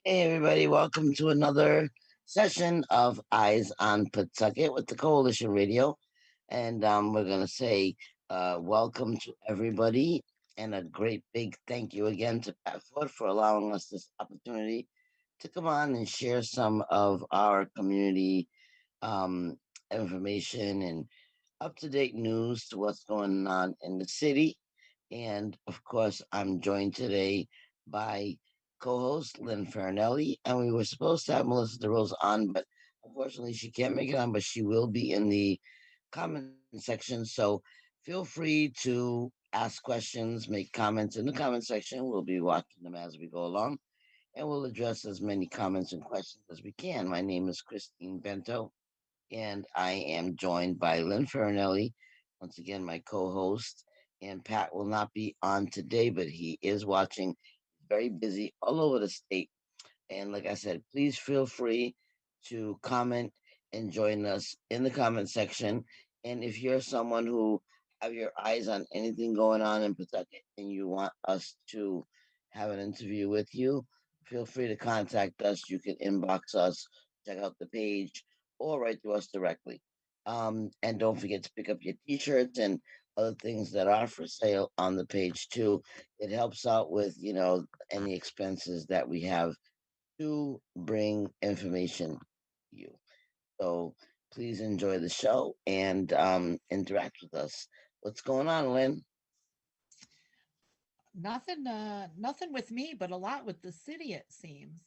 Hey, everybody, welcome to another session of Eyes on Pawtucket with the Coalition Radio. And we're going to say welcome to everybody and a great big thank you again to Pat Ford for allowing us this opportunity to come on and share some of our community um, information and up to date news to what's going on in the city. And of course, I'm joined today by co host Lynn Farinelli. And we were supposed to have Melissa DeRose on, but unfortunately, she can't make it on, but she will be in the comment section. So feel free to ask questions, make comments in the comment section. We'll be watching them as we go along and we'll address as many comments and questions as we can. My name is Christine Bento and I am joined by Lynn Farinelli, once again, my co host. And Pat will not be on today, but he is watching. Very busy all over the state. And like I said, please feel free to comment and join us in the comment section. And if you're someone who have your eyes on anything going on in Pawtucket and you want us to have an interview with you, feel free to contact us. You can inbox us, check out the page, or write to us directly. And don't forget to pick up your t-shirts and other things that are for sale on the page too. It helps out with, any expenses that we have to bring information to you. So please enjoy the show and interact with us. What's going on, Lynn? Nothing with me, but a lot with the city, it seems.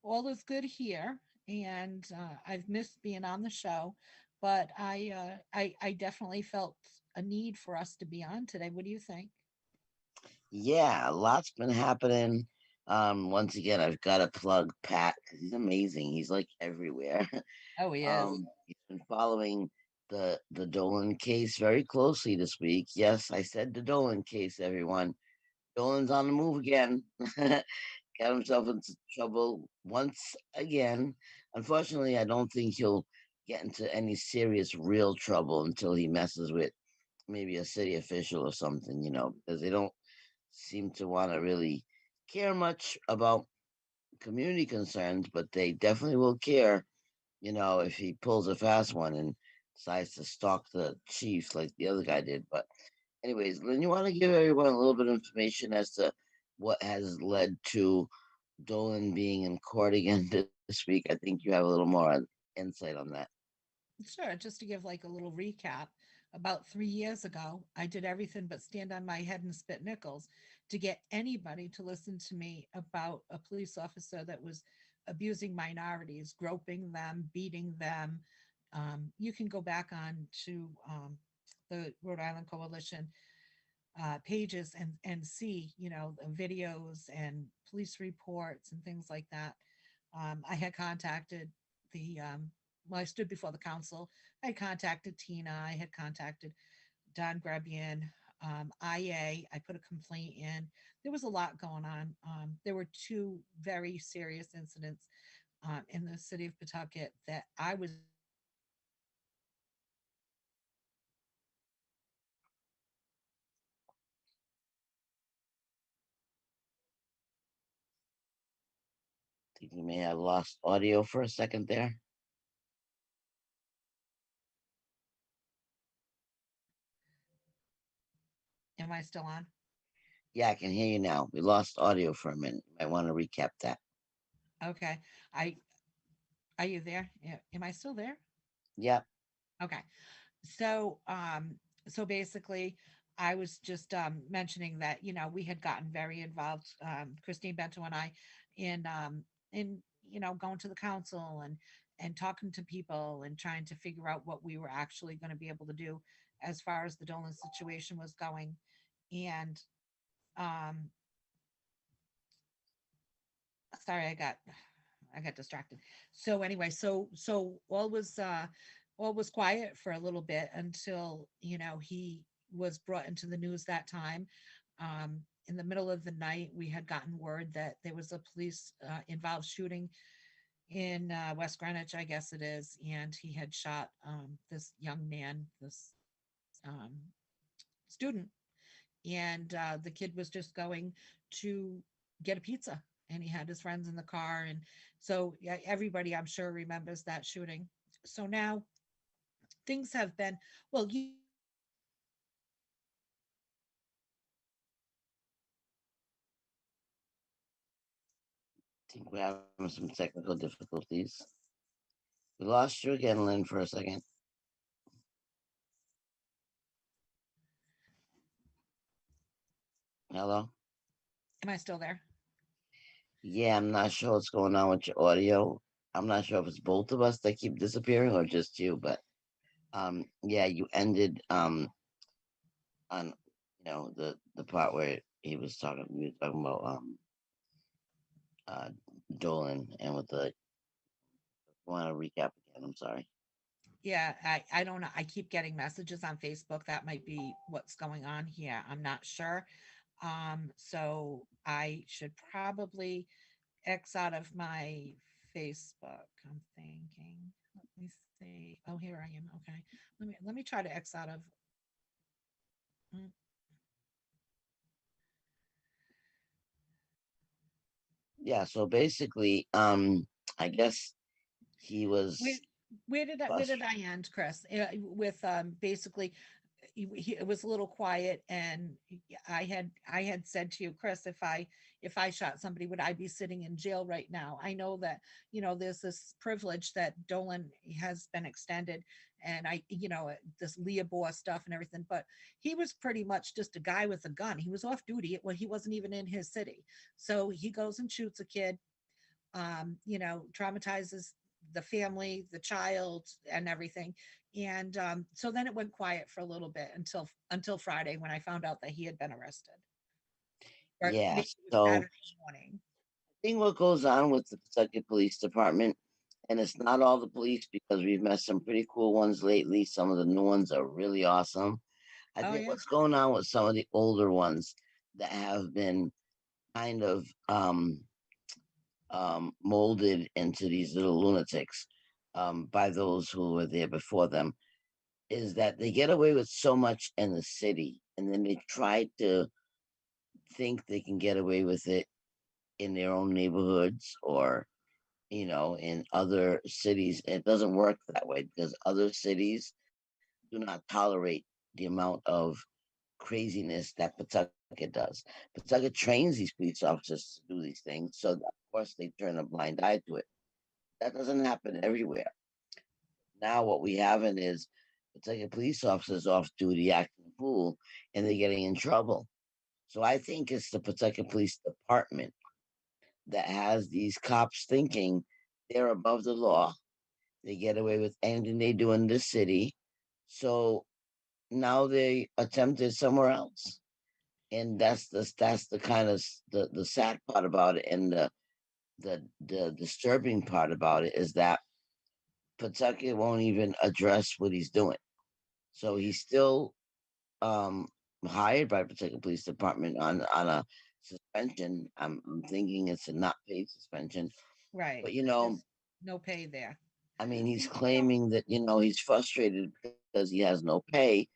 All is good here, and I've missed being on the show, but I definitely felt a need for us to be on today. What do you think? Yeah, a lot's been happening. Once again, I've got to plug Pat because he's amazing. He's like everywhere. Oh, he is. He's been following the Dolan case very closely this week. Yes, I said the Dolan case, everyone. Dolan's on the move again. Got himself into trouble once again. Unfortunately, I don't think he'll get into any serious, real trouble until he messes with maybe a city official or something, because they don't seem to want to really care much about community concerns, but they definitely will care, if he pulls a fast one and decides to stalk the chief like the other guy did. But anyways, Lynn, you want to give everyone a little bit of information as to what has led to Dolan being in court again this week? I think you have a little more insight on that. Sure, just to give like a little recap, about 3 years ago, I did everything but stand on my head and spit nickels to get anybody to listen to me about a police officer that was abusing minorities, groping them, beating them. You can go back on to the Rhode Island Coalition pages and see, videos and police reports and things like that. I had contacted the well, I stood before the council. I had contacted Tina. I had contacted Don Grebian, IA. I put a complaint in. There was a lot going on. There were two very serious incidents in the city of Pawtucket that I was very involved in. I think we may have lost audio for a second there. Am I still on? Yeah, I can hear you now. We lost audio for a minute. You might want to recap that. Okay. I Are you there? Am I still there? Yep. Okay. So, so basically, I was just mentioning that we had gotten very involved, Christine Bento and I, in going to the council and talking to people and trying to figure out what we were actually going to be able to do as far as the Dolan situation was going, and um, sorry, I got distracted. So anyway, so all was quiet for a little bit until he was brought into the news that time. In the middle of the night, we had gotten word that there was a police involved shooting in West Greenwich, I guess it is, and he had shot this young man, this um, student, and the kid was just going to get a pizza. and he had his friends in the car. And so yeah, everybody, I'm sure, remembers that shooting. So now things have been, well, I think we're having some technical difficulties. We lost you again, Lynn, for a second. Hello? am I still there? Yeah, I'm not sure what's going on with your audio. I'm not sure if it's both of us that keep disappearing or just you, but yeah, you ended on the part where he was talking we were talking about uh Dolan and with the want to recap again, I'm sorry. Yeah, I don't know. I keep getting messages on Facebook. That might be what's going on here. I'm not sure. So I should probably X out of my Facebook. I'm thinking. Let me see. Oh, here I am. Okay. Let me try to X out of. mm, Yeah, so basically, I guess he Where was where did frustrated. I end, Chris? With basically it was a little quiet, and I had said to you, Chris, if I shot somebody, would I be sitting in jail right now? I know that there's this privilege that Dolan has been extended, and this Leobor stuff and everything, but he was pretty much just a guy with a gun. He was off duty. Well, he wasn't even in his city, so he goes and shoots a kid, traumatizes the family, the child, and everything. And so then it went quiet for a little bit until Friday when I found out that he had been arrested, or Yeah, maybe it was so Saturday morning. I think what goes on with the Pawtucket Police Department, and it's not all the police because we've met some pretty cool ones lately. Some of the new ones are really awesome. I Oh think yeah, what's going on with some of the older ones that have been kind of molded into these little lunatics by those who were there before them is that they get away with so much in the city and then they try to think they can get away with it in their own neighborhoods or in other cities. It doesn't work that way because other cities do not tolerate the amount of craziness that Pawtucket does. Pawtucket trains these police officers to do these things, so of course they turn a blind eye to it. That doesn't happen everywhere. Now what we have is Pawtucket police officers off duty acting a fool and they're getting in trouble. So I think it's the Pawtucket Police Department that has these cops thinking they're above the law. They get away with anything they do in this city. So now they attempted somewhere else. And that's the kind of the sad part about it and the disturbing part about it is that Pawtucket won't even address what he's doing. So he's still um hired by Pawtucket Police Department on a suspension. I'm thinking it's a not paid suspension. right. But There's no pay there. I mean, he's So, claiming that he's frustrated because he has no pay,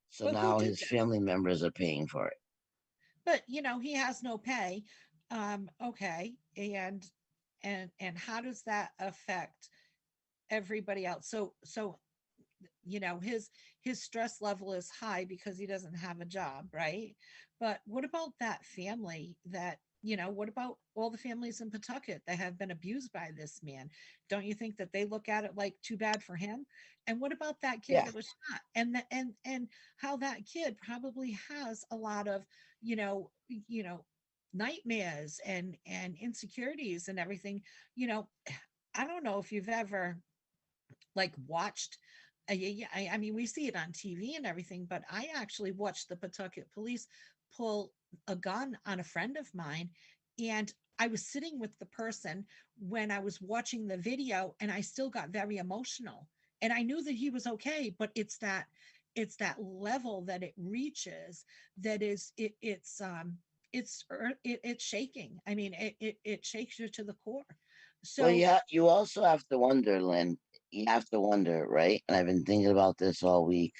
so but now who his did family this? members are paying for it. But he has no pay. Okay, and how does that affect everybody else? So his stress level is high because he doesn't have a job, right? But what about that family that what about all the families in Pawtucket that have been abused by this man? Don't you think that they look at it like too bad for him? And what about that kid Yeah. that was shot, and how that kid probably has a lot of you know you know nightmares and insecurities and everything. you know I don't know if you've ever like watched. Yeah, I mean, we see it on TV and everything, but I actually watched the Pawtucket police pull a gun on a friend of mine, and I was sitting with the person when I was watching the video, and I still got very emotional. And I knew that he was okay, but it's that level that it reaches that is it's shaking. I mean, it shakes you to the core. Well, So yeah, you also have to wonder, Lynn. You have to wonder, right? And I've been thinking about this all week,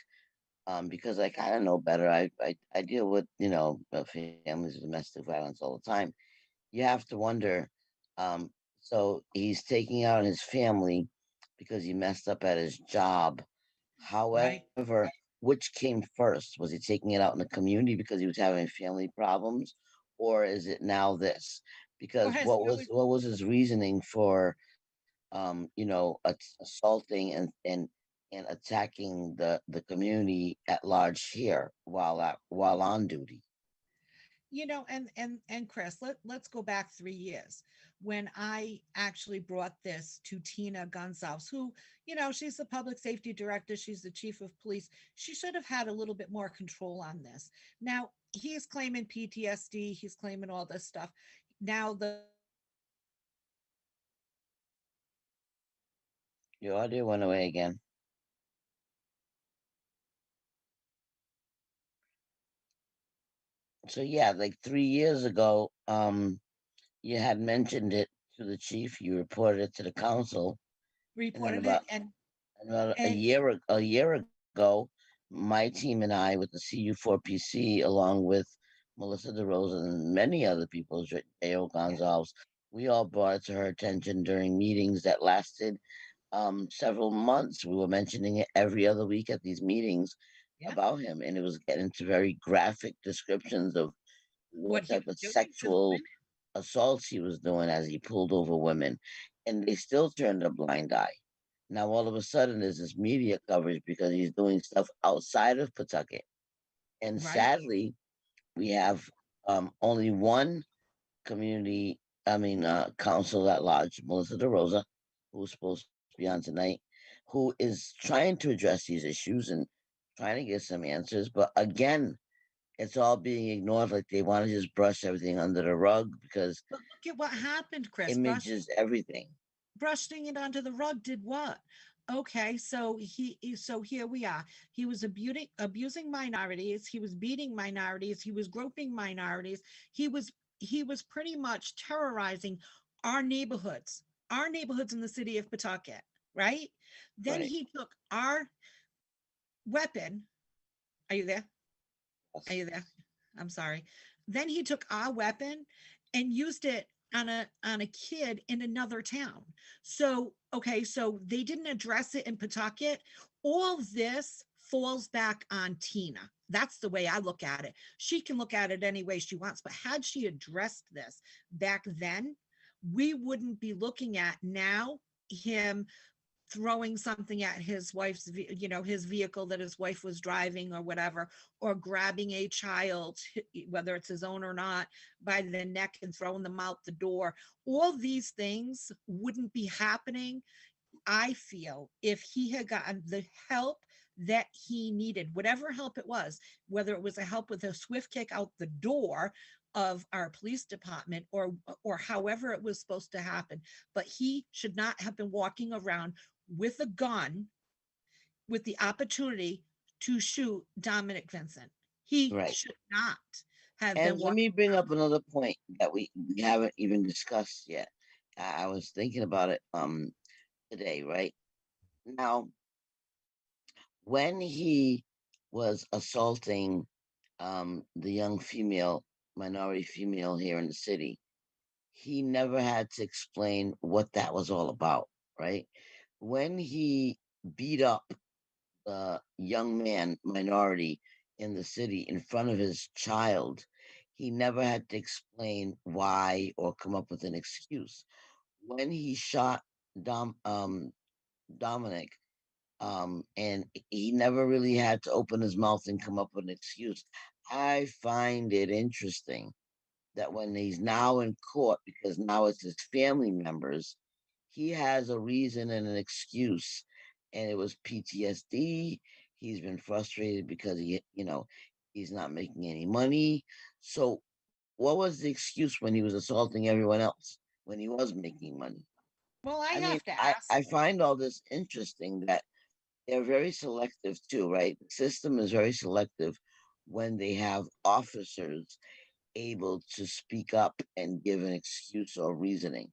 because I kind of know better. I deal with families with domestic violence all the time, you have to wonder. Um, so he's taking out his family because he messed up at his job. Right. However, which came first? Was he taking it out in the community because he was having family problems, or is it now this? Or Because his family. what was his reasoning for assaulting and attacking the community at large here while on duty? And Chris, let's go back 3 years when I actually brought this to Tina Gonzalez, who, she's the public safety director, she's the chief of police. She should have had a little bit more control on this. Now, he's claiming PTSD, he's claiming all this stuff. Now, the police department has to go through a process to determine Your if audio went away again. So yeah, like 3 years ago, you had mentioned it to the chief. You reported it to the council, and then reported it. about And a year ago, my team and I, with the CU4PC, along with Melissa DeRosa and many other people, J.O. yeah, Gonzalez, we all brought it to her attention during meetings that lasted several months. We were mentioning it every other week at these meetings yeah, about him, and it was getting into very graphic descriptions of what what he type was of doing to the sexual women. assaults he was doing as he pulled over women, and they still turned a blind eye. Now all of a sudden there's this media coverage because he's doing stuff outside of Pawtucket, and Right. sadly we have only one council at large, Melissa DeRosa, who's supposed to be on tonight, who is trying to address these issues and trying to get some answers. But again, it's all being ignored. Like they want to just brush everything under the rug because But look at what happened, Chris. image is everything. Brushing it onto the rug did what? Okay, so so here we are. He was abusing minorities, he was beating minorities, he was groping minorities, he was he was pretty much terrorizing our neighborhoods, our neighborhoods in the city of Pawtucket, right? Then Right. he took our weapon. Are you there? Are Yes. you there? I'm sorry. Then he took our weapon and used it on a kid in another town. So, okay, so they didn't address it in Pawtucket. All this falls back on Tina. That's the way I look at it. She can look at it any way she wants, but had she addressed this back then, we wouldn't be looking at now him throwing something at his wife's, his vehicle that his wife was driving or whatever, or grabbing a child, whether it's his own or not, by the neck and throwing them out the door. All these things wouldn't be happening, I feel, if he had gotten the help that he needed, whatever help it was, whether it was a help with a swift kick out the door of our police department, or however it was supposed to happen. But he should not have been walking around with a gun with the opportunity to shoot Dominic Vincent. He Right. should not have been And let me walking bring around. up another point that we haven't even discussed yet. I was thinking about it today, right? Now, when he was assaulting the young female, minority female here in the city, he never had to explain what that was all about, right? When he beat up the young man minority in the city in front of his child, he never had to explain why or come up with an excuse. When he shot Dom, Dominic, and he never really had to open his mouth and come up with an excuse. I find it interesting that when he's now in court, because now it's his family members, he has a reason and an excuse. And it was PTSD. He's been frustrated because he's not making any money. So, what was the excuse when he was assaulting everyone else when he was making money? Well, I I mean, have to I ask. find all this interesting that they're very selective too, right? The system is very selective when they have officers able to speak up and give an excuse or reasoning.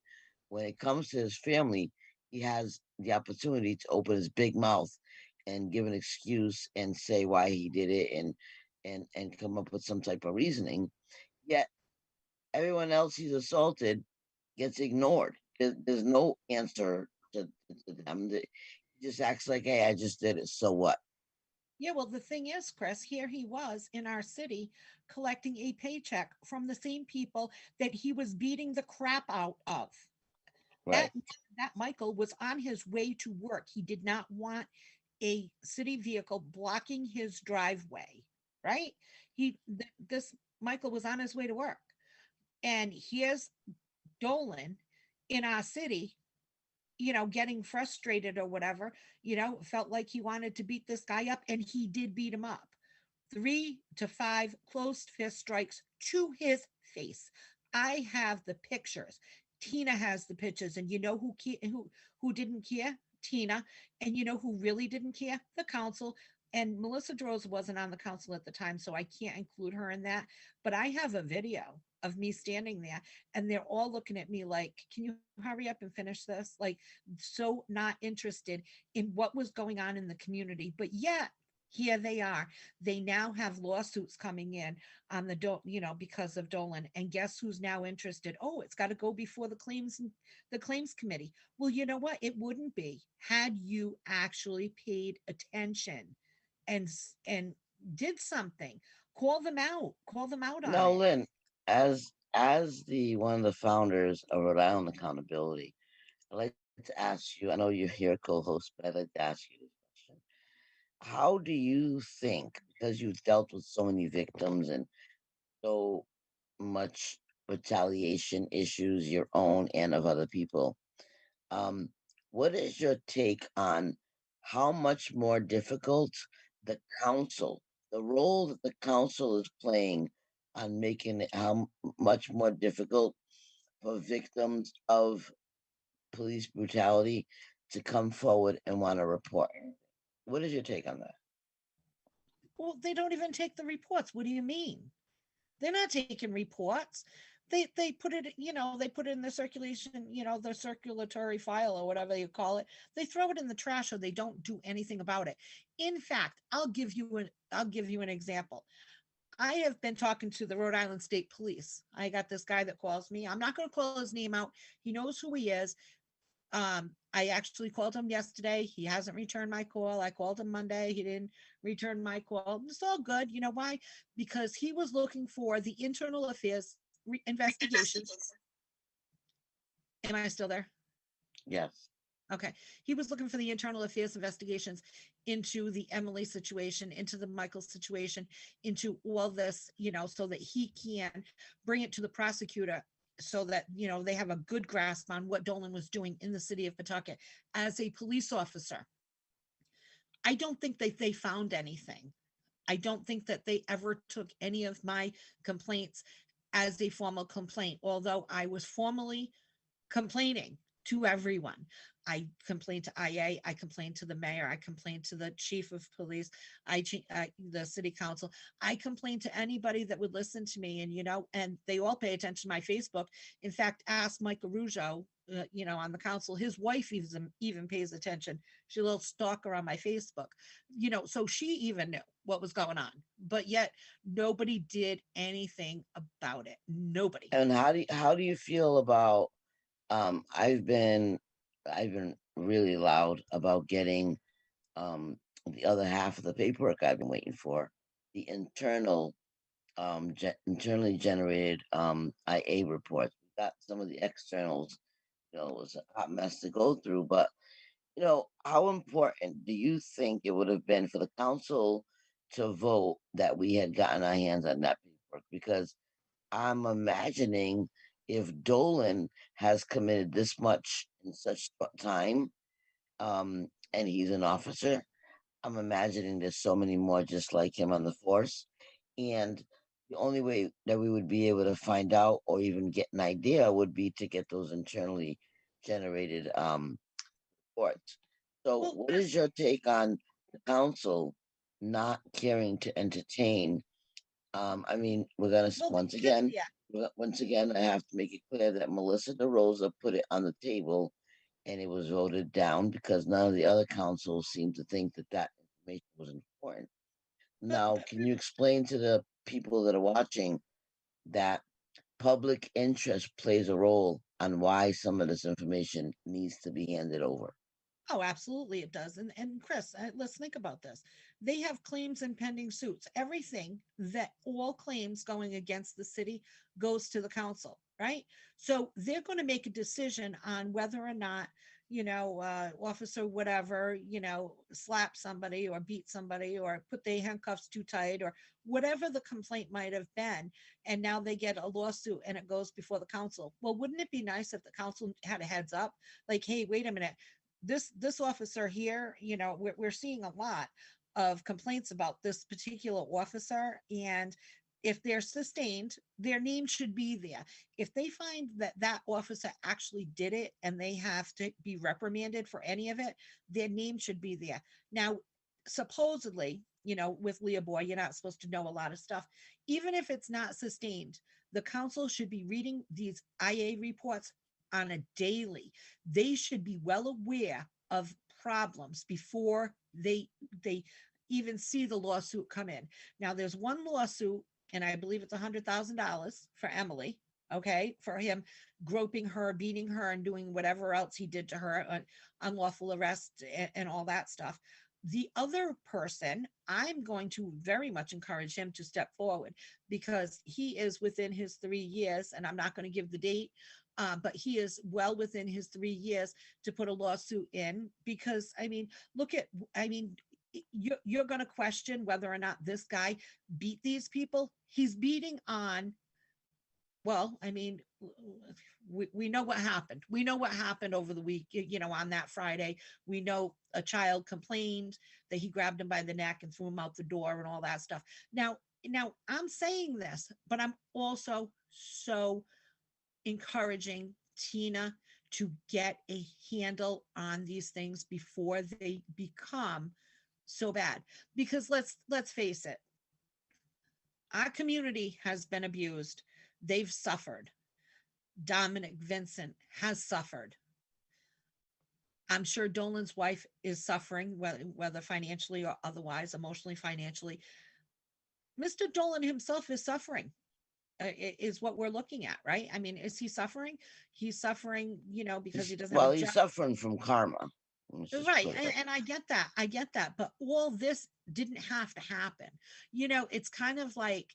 When it comes to his family, he has the opportunity to open his big mouth and give an excuse and say why he did it and come up with some type of reasoning. Yet everyone else he's assaulted gets ignored. There's no answer to them. He just acts like, hey, I just did it. So what? Yeah, well, the thing is, Chris, here he was in our city collecting a paycheck from the same people that he was beating the crap out of. Right. That that Michael was on his way to work. He did not want a city vehicle blocking his driveway, right? This Michael was on his way to work. And here's Dolan in our city, getting frustrated or whatever, felt like he wanted to beat this guy up, and he did beat him up. 3 to 5 closed fist strikes to his face. I have the pictures. Tina has the pictures, and who didn't care? Tina. And you know who really didn't care? The council. And Melissa Droz wasn't on the council at the time, so I can't include her in that. But I have a video of me standing there, and they're all looking at me like, "Can you hurry up and finish this?" Like, so not interested in what was going on in the community. But yet, here they are. They now have lawsuits coming in on because of Dolan. And guess who's now interested? Oh, it's got to go before the claims committee. Well, you know what? It wouldn't be had you actually paid attention and did something. Call them out on Now, it. Lynn, as the one of the founders of Rhode Island Accountability, I'd like to ask you. I know you're here, co-host, but I'd like to ask you this question: how do you think, because you've dealt with so many victims and so much retaliation issues, your own and of other people, um, what is your take on how much more difficult the council, the role that the council is playing on making it much more difficult for victims of police brutality to come forward and want to report? What is your take on that? Well, they don't even take the reports. What do you mean? They're not taking reports. They put it, they put it in the circulation, the circulatory file or whatever you call it. They throw it in the trash, or they don't do anything about it. In fact, I'll give you an example. I have been talking to the Rhode Island State Police. I got this guy that calls me. I'm not going to call his name out. He knows who he is. I actually called him yesterday. He hasn't returned my call. I called him Monday. He didn't return my call. It's all good. You know why? Because he was looking for the internal affairs investigations. Am I still there? Yes. Okay. He was looking for the internal affairs investigations into the Emily situation, into the Michael situation, into all this, so that he can bring it to the prosecutor, so that, they have a good grasp on what Dolan was doing in the city of Pawtucket as a police officer. I don't think that they found anything. I don't think that they ever took any of my complaints as a formal complaint, although I was formally complaining to everyone. I complained to IA, I complained to the mayor, I complained to the chief of police, the city council. I complained to anybody that would listen to me, and and they all pay attention to my Facebook. In fact, ask Mike Arujo, on the council. His wife even pays attention. She's a little stalker on my Facebook, so she even knew what was going on. But yet nobody did anything about it. Nobody. And how do you feel about um I've been I've been really loud about getting um the other half of the paperwork I've been waiting for, the internally generated IA reports. We got some of the externals. It was a hot mess to go through, but how important do you think it would have been for the council to vote that we had gotten our hands on that paperwork? Because I'm imagining if Dolan has committed this much in such time, and he's an officer, I'm imagining there's so many more just like him on the force. And the only way that we would be able to find out or even get an idea would be to get those internally generated reports. So, Well, what is Chris, your take on the council not caring to entertain? I mean, we're gonna well, yeah. once again, I have to make it clear that Melissa DeRosa put it on the table, and it was voted down because none of the other councils seemed to think that that information was important. But Now, can you explain to the people that are watching that public interest plays a role on why some of this information needs to be handed over. Oh, absolutely it does. And Chris, let's think about this. They have claims and pending suits. Everything that all claims going against the city goes to the council, right? So they're going to make a decision on whether or not, officer whatever, slap somebody or beat somebody or put their handcuffs too tight or whatever the complaint might have been. And now they get a lawsuit and it goes before the council. Well, wouldn't it be nice if the council had a heads up? Like, hey, wait a minute, this officer here, we're seeing a lot of complaints about this particular officer, and if they're sustained, their name should be there. If they find that that officer actually did it and they have to be reprimanded for any of it, their name should be there. Now, supposedly, with Leah Boy, you're not supposed to know a lot of stuff. Even if it's not sustained, the council should be reading these IA reports on a daily. They should be well aware of problems before they even see the lawsuit come in. Now there's one lawsuit, and I believe it's $100,000 for Emily, okay, for him groping her, beating her, and doing whatever else he did to her, unlawful arrest and all that stuff. The other person, I'm going to very much encourage him to step forward because he is within his 3 years, and I'm not going to give the date, but he is well within his 3 years to put a lawsuit in because, I mean, look at, I mean, you're going to question whether or not this guy beat these people. He's beating on, well, I mean, we know what happened. We know what happened over the week, on that Friday. We know a child complained that he grabbed him by the neck and threw him out the door and all that stuff. Now I'm saying this, but I'm also so encouraging Tina to get a handle on these things before they become so bad. Because let's face it, our community has been abused. They've suffered. Dominic Vincent has suffered. I'm sure Dolan's wife is suffering, whether financially or otherwise, emotionally, financially. Mr. Dolan himself is suffering. Is what we're looking at, right? I mean, is he suffering? He's suffering, because he doesn't have a Well, job. he's suffering from karma. Let's just Right. put it. And I get that. I get that. But all this didn't have to happen. It's kind of like,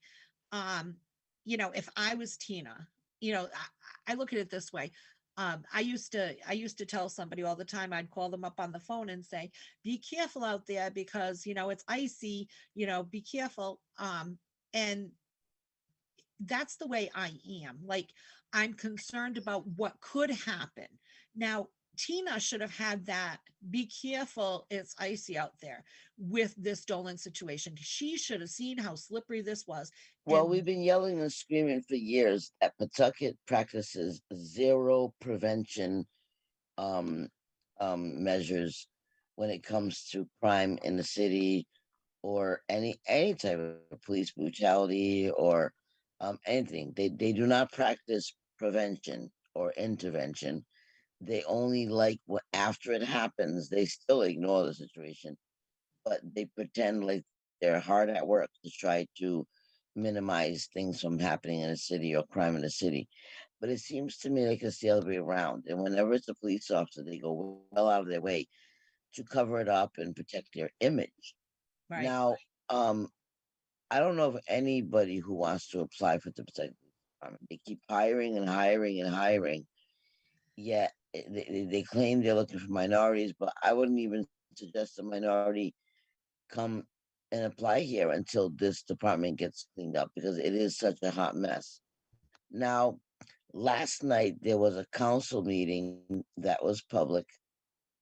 um, if I was Tina, I look at it this way. I used to tell somebody all the time, I'd call them up on the phone and say, be careful out there because, it's icy, be careful. And that's the way I am. Like, I'm concerned about what could happen. Now, Tina should have had that. Be careful, it's icy out there with this Dolan situation. She should have seen how slippery this was. Well, And we've been yelling and screaming for years that Pawtucket practices zero prevention um, measures when it comes to crime in the city or any type of police brutality or anything. They do not practice prevention or intervention. They only like what after it happens. They still ignore the situation, but they pretend like they're hard at work to try to minimize things from happening in a city or crime in a city. But it seems to me like it's the other way around. And whenever it's a police officer, they go well out of their way to cover it up and protect their image. right, Now, um, I don't know of anybody who wants to apply for the protective department. They keep hiring and hiring and hiring. Yet they claim they're looking for minorities, but I wouldn't even suggest a minority come and apply here until this department gets cleaned up because it is such a hot mess. Now, last night there was a council meeting that was public.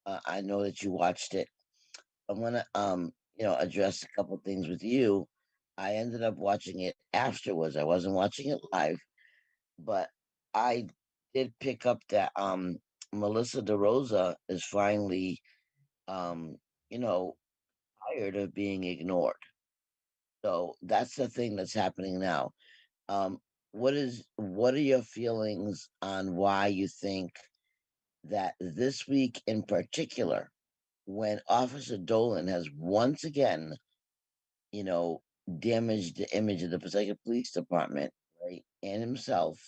I know that you watched it. I want to address a couple things with you. I ended up watching it afterwards. I wasn't watching it live, but I did pick up that Melissa DeRosa is finally um you know tired of being ignored. So that's the thing that's happening now. Um what are your feelings on why you think that this week in particular, when Officer Dolan has once again, you know, damaged the image of the Pawtucket Police Department. right, and himself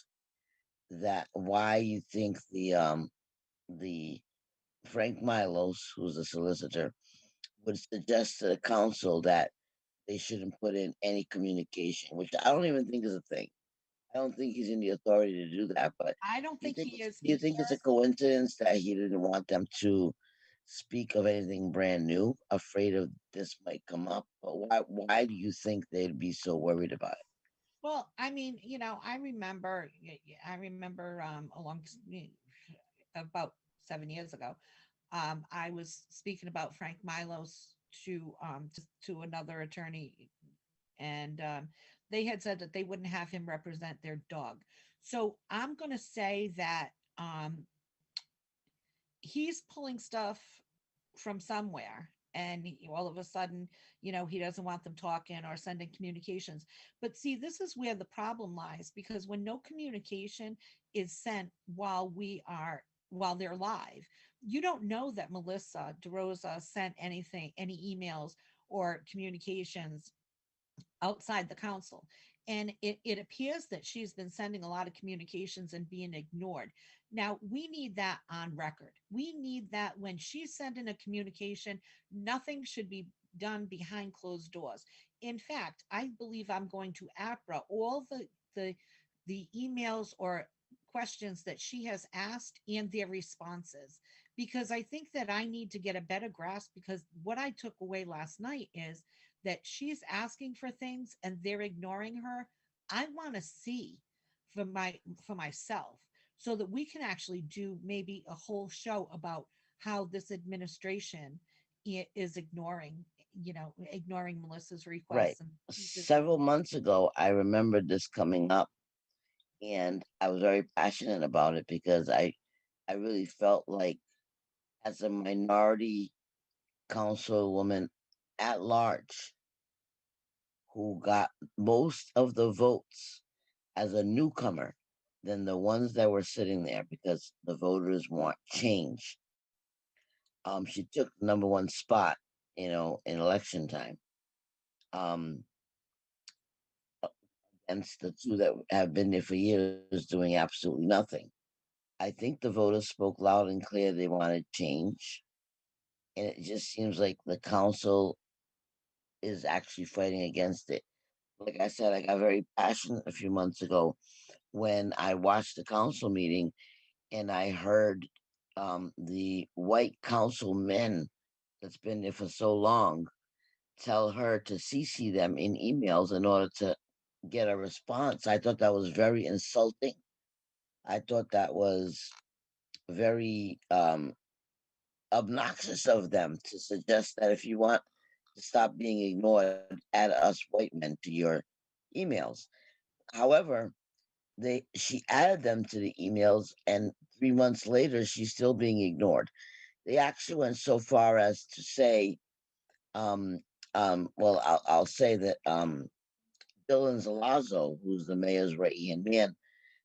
that why you think the Frank Milos, who's a solicitor, would suggest to the council that they shouldn't put in any communication, which I don't even think is a thing. I don't think he's in the authority to do that. But I don't think he is do you think it's a because, coincidence that he didn't want them to speak of anything brand new, afraid of this might come up? But why do you think they'd be so worried about it? well, I mean, I remember, I remember about 7 years ago, I was speaking about Frank Milos to another attorney, and they had said that they wouldn't have him represent their dog. So I'm going to say that um, he's pulling stuff from somewhere, and all of a sudden, he doesn't want them talking or sending communications. But see, this is where the problem lies, because when no communication is sent while they're live, you don't know that Melissa DeRosa sent anything, any emails or communications outside the council. And it appears that she's been sending a lot of communications and being ignored. Now, we need that on record. We need that when she's sending a communication, nothing should be done behind closed doors. In fact, I believe I'm going to APRA all the the emails or questions that she has asked and their responses, because I think that I need to get a better grasp, because what I took away last night is that she's asking for things and they're ignoring her. I want to see for myself, so that we can actually do maybe a whole show about how this administration is ignoring Melissa's Right. requests and pieces of. Several months ago, I remembered this coming up, and I was very passionate about it because I really felt like as a minority councilwoman at large who got most of the votes as a newcomer than the ones that were sitting there because the voters want change. She took number one spot, in election time. Um, against the two that have been there for years doing absolutely nothing. I think the voters spoke loud and clear they wanted change. And it just seems like the council is actually fighting against it. Like I said, I got very passionate a few months ago when I watched the council meeting and I heard the white councilmen that's been there for so long tell her to CC them in emails in order to get a response. I thought that was very insulting. I thought that was very obnoxious of them to suggest that if you want to stop being ignored, add us white men to your emails. However, she added them to the emails, and 3 months later, she's still being ignored. They actually went so far as to say, um, well, I'll say that Dylan Zalazo, who's the mayor's right hand man,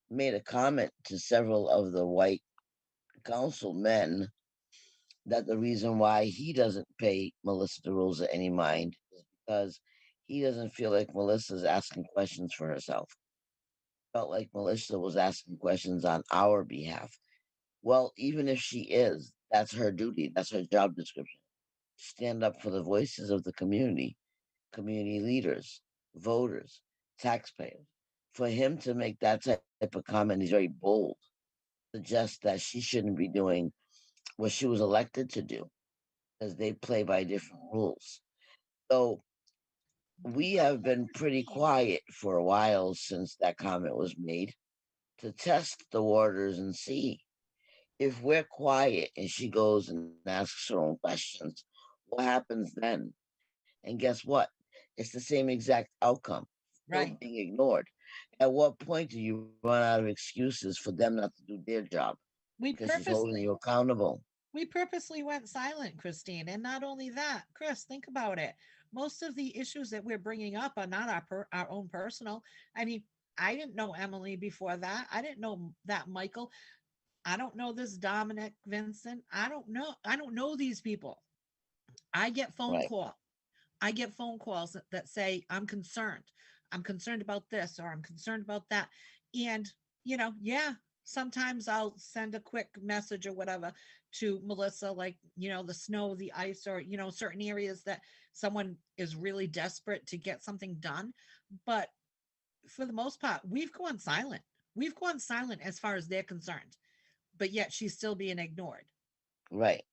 made a comment to several of the white councilmen that the reason why he doesn't pay Melissa DeRosa any mind is because he doesn't feel like Melissa's asking questions for herself. Felt like Melissa was asking questions on our behalf. Well, even if she is, that's her duty. That's her job description. Stand up for the voices of the community leaders, voters, taxpayers. For him to make that type of comment, he's very bold, suggests that she shouldn't be doing what she was elected to do because they play by different rules. So we have been pretty quiet for a while since that comment was made to test the waters and see if we're quiet and she goes and asks her own questions, what happens then? And guess what? It's the same exact outcome, still Right. being ignored. At what point do you run out of excuses for them not to do their job We because she's holding you purposely accountable? we purposely went silent, Christine. And not only that, Chris, think about it. Most of the issues that we're bringing up are not our own personal. I mean, I didn't know Emily before that. I didn't know that Michael. I don't know this Dominic Vincent. I don't know. I don't know these people. I get phone Right. call. I get phone calls that say I'm concerned. I'm concerned about this or I'm concerned about that. And, yeah, sometimes I'll send a quick message or whatever to Melissa, like, the snow, the ice, or, certain areas that someone is really desperate to get something done. But for the most part, we've gone silent. We've gone silent as far as they're concerned, but yet she's still being ignored. Right.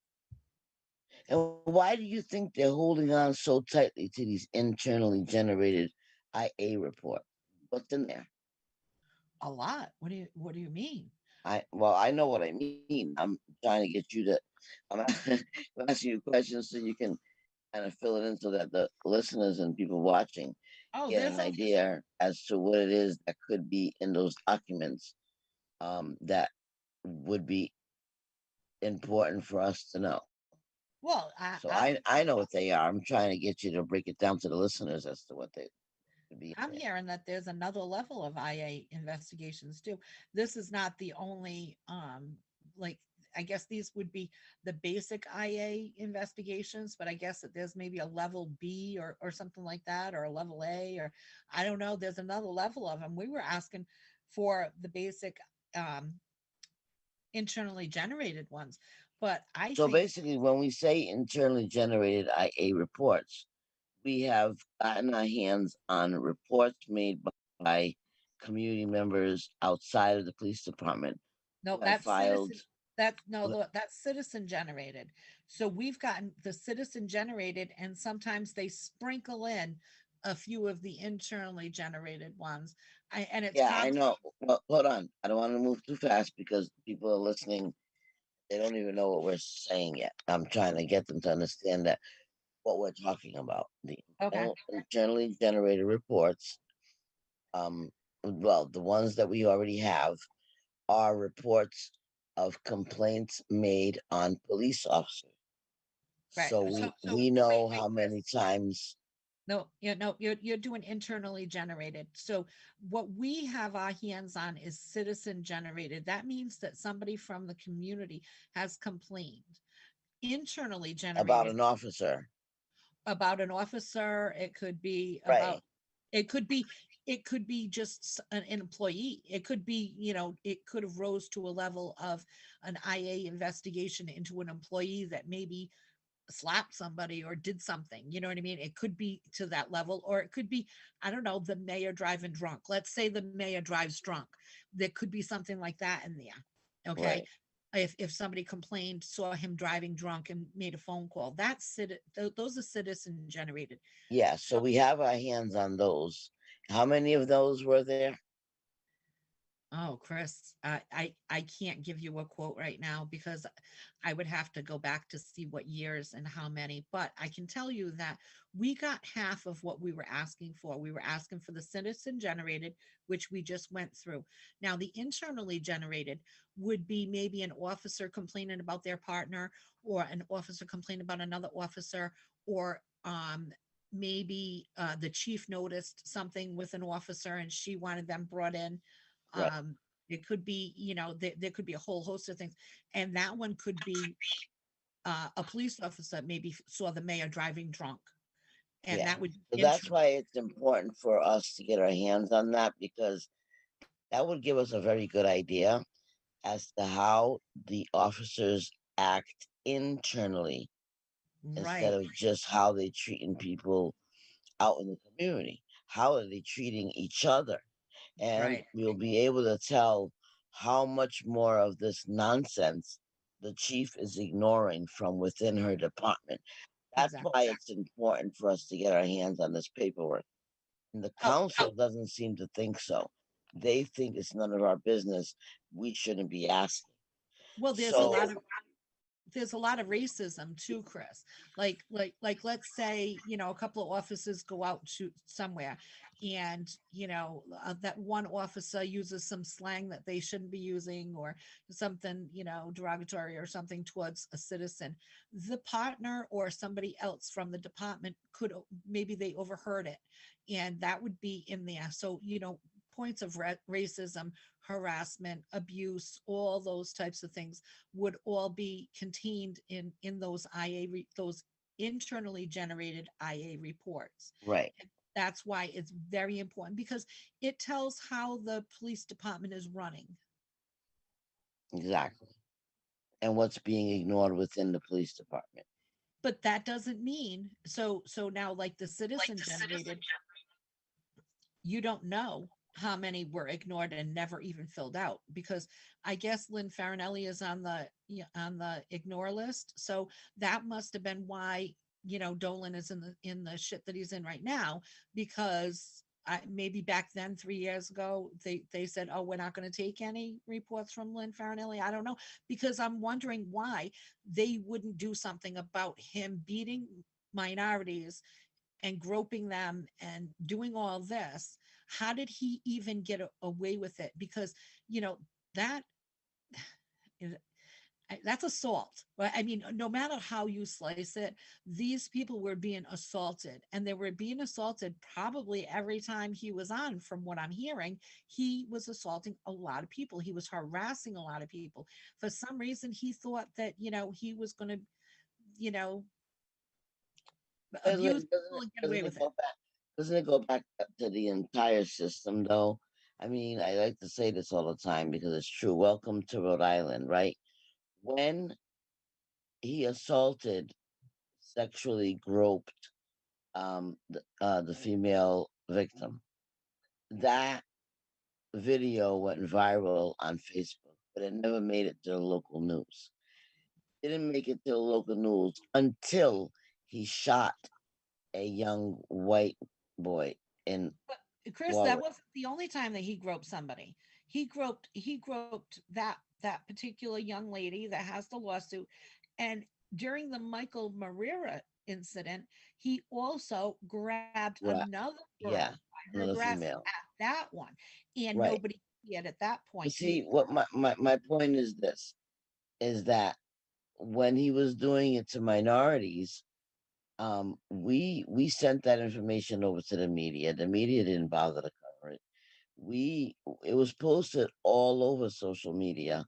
And why do you think they're holding on so tightly to these internally generated IA reports? What's in there? A lot. What do you mean? I know what I mean. I'm trying to get you to. I'm I'm asking you questions so you can kind of fill it in so that the listeners and people watching Oh, get an idea as to what it is that could be in those documents that would be important for us to know. well, So I know what they are. I'm trying to get you to break it down to the listeners as to what they could be in I'm there. hearing that there's another level of IA investigations too. This is not the only like, I guess these would be the basic IA investigations, but I guess that there's maybe a level B or something like that, or a level A, or I don't know. There's another level of them. We were asking for the basic um internally generated ones, but I So think basically, when we say internally generated IA reports, we have gotten our hands on reports made by community members outside of the police department who no, have that's filed. citizen. That's citizen generated. So we've gotten the citizen generated, and sometimes they sprinkle in a few of the internally generated ones. And it's Yeah, I called. know. Well, hold on. I don't want to move too fast because people are listening. They don't even know what we're saying yet. I'm trying to get them to understand that what we're talking about. The Okay, internally generated reports, well, the ones that we already have are reports of complaints made on police officers. right. So So we wait, know wait, how Chris. many times. No, no, you're doing internally generated. So what we have our hands on is citizen generated. That means that somebody from the community has complained. Internally About generated an officer. about an officer, it could be Right. about, it could be it could be just an employee. It could be, it could have rose to a level of an IA investigation into an employee that maybe slapped somebody or did something. You know what I mean? It could be to that level, or it could be, I don't know, the mayor driving drunk. Let's say the mayor drives drunk. There could be something like that in there. Okay. Right. If somebody complained, saw him driving drunk and made a phone call, those are citizen generated. Yeah. So, So we have our hands on those. How many of those were there? oh, Chris, I can't give you a quote right now because I would have to go back to see what years and how many. But I can tell you that we got half of what we were asking for. We were asking for the citizen generated, which we just went through. Now, the internally generated would be maybe an officer complaining about their partner, or an officer complaining about another officer, or maybe the chief noticed something with an officer and she wanted them brought in. Right. um it could be, there could be a whole host of things, and that one could be a police officer maybe saw the mayor driving drunk, and Yeah. that would So that's enter. why it's important for us to get our hands on that because that would give us a very good idea as to how the officers act internally instead Right, of just how they treating people out in the community. How are they treating each other? And right, we'll be able to tell how much more of this nonsense the chief is ignoring from within her department. That's exactly. why it's important for us to get our hands on this paperwork. And the Oh, council doesn't seem to think so. They think it's none of our business. We shouldn't be asking. well, So, there's a lot of racism too, Chris. Like let's say, a couple of officers go out to somewhere, and that one officer uses some slang that they shouldn't be using, or something, derogatory or something towards a citizen. The partner or somebody else from the department could, maybe they overheard it, and that would be in there. So, points of racism, harassment, abuse, all those types of things would all be contained in those those internally generated IA reports. right. That's why it's very important because it tells how the police department is running. Exactly. And what's being ignored within the police department. But that doesn't mean so now like the citizen generated, you don't know how many were ignored and never even filled out because I guess Lynn Farinelli is on the on the ignore list. So that must have been why Dolan is in the shit that he's in right now because maybe back then 3 years ago they said, oh, we're not going to take any reports from Lynn Farinelli. I don't know because I'm wondering why they wouldn't do something about him beating minorities and groping them and doing all this. How did he even get away with it? Because you know that is, that's assault. Right? I mean, no matter how you slice it, these people were being assaulted, and they were being assaulted probably every time he was on. From what I'm hearing, he was assaulting a lot of people. He was harassing a lot of people. For some reason, he thought that he was going to, you know, But abuse doesn't people it and get away doesn't with it it. go back? Doesn't it go back to the entire system though? I mean, I like to say this all the time because it's true. Welcome to Rhode Island, right? When he assaulted, sexually groped the female victim, that video went viral on Facebook, but it never made it to the local news. It didn't make it to the local news until he shot a young white boy in But Chris, that Warwick. wasn't the only time that he groped somebody. He groped that particular young lady that has the lawsuit. And during the Michael Marrera incident, he also grabbed Right. another girl Yeah. by her Another breast female. at that one. And Right. nobody cared at that But point see, either. what my point is this is that when he was doing it to minorities, we sent that information over to the media. The media didn't bother to cover it. We it was posted all over social media.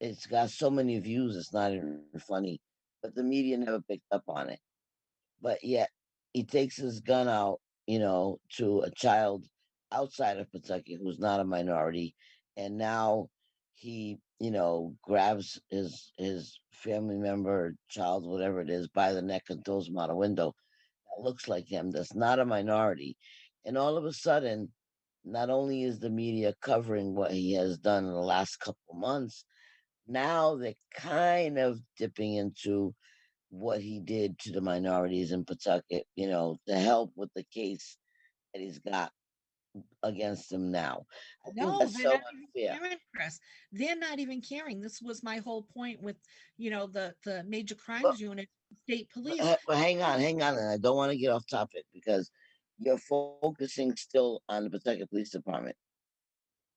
It's got so many views, it's not even funny. But the media never picked up on it. But yet he takes his gun out, to a child outside of Pawtucket who's not a minority, and now he, grabs his family member, child, whatever it is, by the neck and throws him out a window. That looks like him. That's not a minority, and all of a sudden, not only is the media covering what he has done in the last couple months, now they're kind of dipping into what he did to the minorities in Pawtucket, to help with the case that he's got against him now. I think No, that's they're so not even unfair. caring, Chris. They're not even caring. This was my whole point with, the major But, crimes unit, state but, police. but hang on, and I don't want to get off topic because you're focusing still on the Pawtucket Police Department,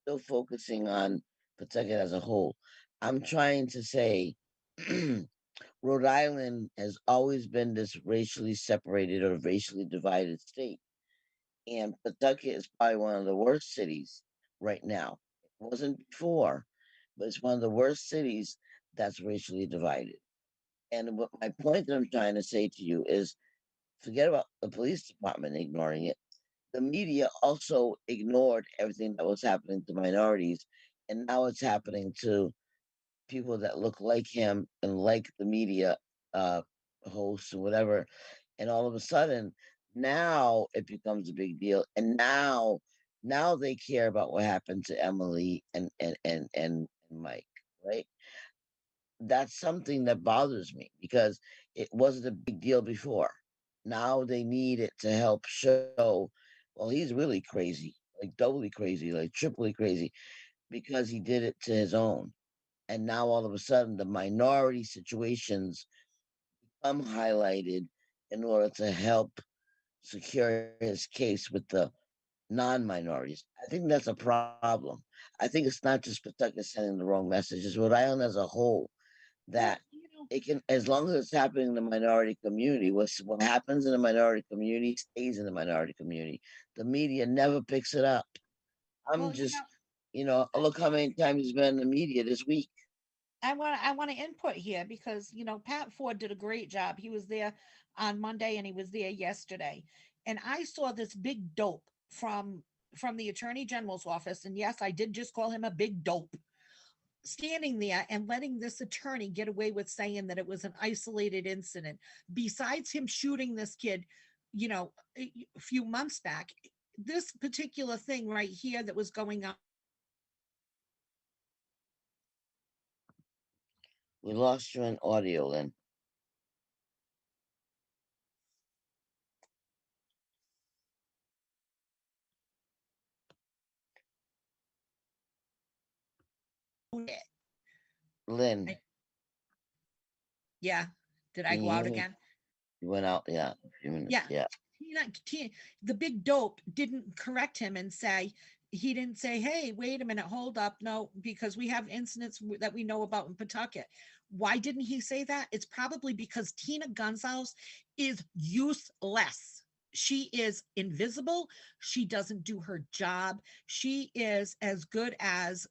still focusing on Pawtucket as a whole. I'm trying to say Rhode Island has always been this racially separated or racially divided state. And Pawtucket is probably one of the worst cities right now. It wasn't before, but it's one of the worst cities that's racially divided. And what my point that I'm trying to say to you is forget about the police department ignoring it. The media also ignored everything that was happening to minorities. And now it's happening to people that look like him and like the media uh, hosts or whatever. And all of a sudden, now it becomes a big deal. And now they care about what happened to Emily and Mike, right? That's something that bothers me because it wasn't a big deal before. Now they need it to help show, well, he's really crazy, like doubly crazy, like triply crazy, because he did it to his own. And now all of a sudden, the minority situations become highlighted in order to help secure his case with the non-minorities. I think that's a problem. I think it's not just Pawtucket sending the wrong message; it's Rhode Island as a whole. That Well, it can, as long as it's happening in the minority community, what happens in the minority community stays in the minority community. The media never picks it up. I'm well, just, look how many times he's been in the media this week. I want to input here because Pat Ford did a great job. He was there on Monday and he was there yesterday. And I saw this big dope from the attorney general's office, and yes, I did just call him a big dope, standing there and letting this attorney get away with saying that it was an isolated incident. Besides him shooting this kid, you know, a few months back, this particular thing right here that was going on We lost you in audio, Lynn. it. Lynn, I, yeah. Did I can go you out hear me? again? You went out, yeah, a few minutes. Yeah. Yeah. The big dope didn't correct him and say, he didn't say, hey, wait a minute, hold up. No, because we have incidents that we know about in Pawtucket. Why didn't he say that? It's probably because Tina Gonzalez is useless. She is invisible. She doesn't do her job. She is as good as,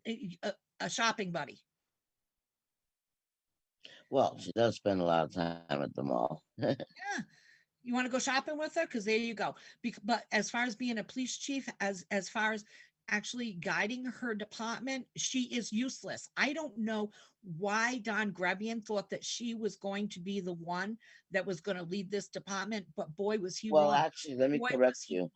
a shopping buddy. Well, she does spend a lot of time at the mall. Yeah. You want to go shopping with her? Because there you go. But as far as being a police chief, as far as actually guiding her department, she is useless. I don't know why Don Grebian thought that she was going to be the one that was going to lead this department, but boy, was he Well, wrong. actually, let me Boy, correct was he you.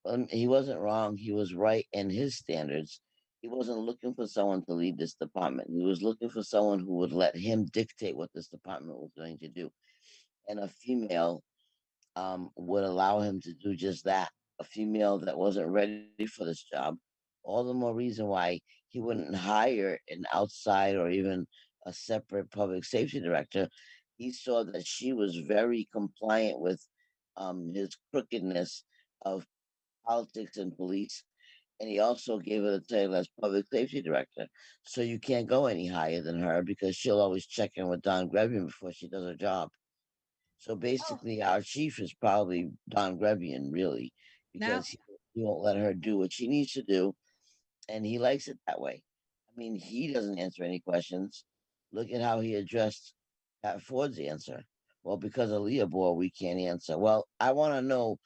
wrong. He wasn't wrong. He was right in his standards. He wasn't looking for someone to lead this department. He was looking for someone who would let him dictate what this department was going to do. And a female would allow him to do just that. A female that wasn't ready for this job. All the more reason why he wouldn't hire an outside or even a separate public safety director. He saw that she was very compliant with his crookedness of politics and police. And he also gave her the title as public safety director. So you can't go any higher than her because she'll always check in with Don Grevian before she does her job. So Oh, basically, our chief is probably Don Grevian, really, now because he won't let her do what she needs to do, and he likes it that way. I mean, he doesn't answer any questions. Look at how he addressed Pat Ford's answer. Well, because of Leopold, we can't answer. Well, I want to know